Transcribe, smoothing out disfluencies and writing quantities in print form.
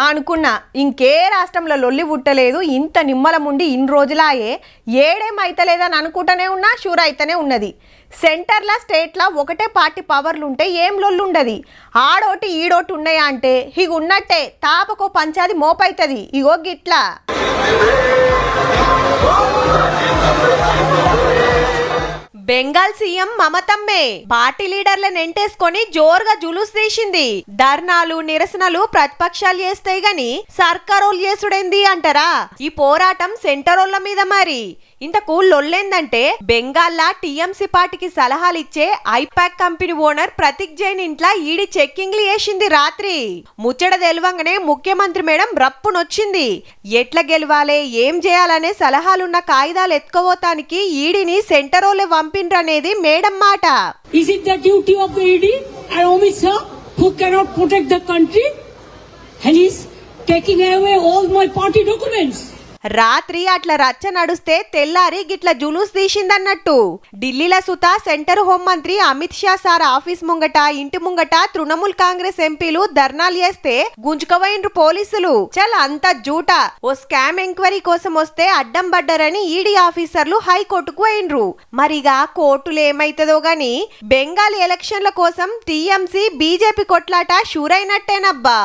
అనుకున్నా ఇంకే రాష్ట్రంలో లొల్లి పుట్టలేదు, ఇంత నిమ్మలముండి ఇన్ని రోజులాయే ఏడేమైతలేదని అనుకుంటూనే ఉన్నా, షూర్ అయితేనే ఉన్నది. సెంటర్లా స్టేట్లా ఒకటే పార్టీ పవర్లుంటే ఏం లొల్లుండది. ఆడోటి ఈడోటి ఉన్నాయా అంటే ఇక ఉన్నట్టే తాపకో పంచాది మోపైతుంది. ఇగో గిట్లా బెంగాల్ సీఎం మమతమ్మే పార్టీ లీడర్లను ఎంటేసుకొని జోరుగా జులుస్ తీసింది. ధర్నాలు నిరసనలు ప్రతిపక్షాలు చేస్తాయి గాని సర్కారోళ్ళు చేసుడేంది అంటారా? ఈ పోరాటం సెంటరోళ్ళ మీద. మరి ఇంతకు లొల్లేందంటే బెంగాల్లా టీఎంసీ పార్టీకి సలహాలు ఇచ్చే ఐపాక్ కంపెనీ ఓనర్ ప్రతీక్ జైన్ ఇంట్లో ఈడీ చెక్కింగ్లు చేసింది రాత్రి. ముచ్చట తెలవంగానే ముఖ్యమంత్రి మేడం రప్పునొచ్చింది. ఎట్లా గెలవాలే ఏం చేయాలనే సలహాలున్న కాగితాలు ఎత్తుకోవటానికి ఈడీని సెంటరోలే పంపిండ్రనేది మేడం మాట. Is it the duty of the ED and Amit Shah who cannot protect the country and is taking away all my party documents? రాత్రి అట్లా రచ్చ నడుస్తే తెల్లారి గిట్ల జులూస్ తీసిందన్నట్టు. ఢిల్లీలో సుత సెంటర్ హోంమంత్రి అమిత్ షా సార్ ఆఫీస్ ముంగట ఇంటి ముంగట తృణమూల్ కాంగ్రెస్ ఎంపీలు ధర్నాలు చేస్తే గుంజుకపోయిండ్రు పోలీసులు. చల్ అంత జూట. ఓ స్కామ్ ఎంక్వైరీ కోసం వస్తే అడ్డం పడ్డారని ఈడీ ఆఫీసర్లు హైకోర్టుకు పోయిండ్రు. మరిగా కోర్టులు ఏమైతుందో గాని బెంగాల్ ఎలక్షన్ల కోసం టీఎంసీ బీజేపీ కొట్లాట షూరైనట్టేనబ్బా.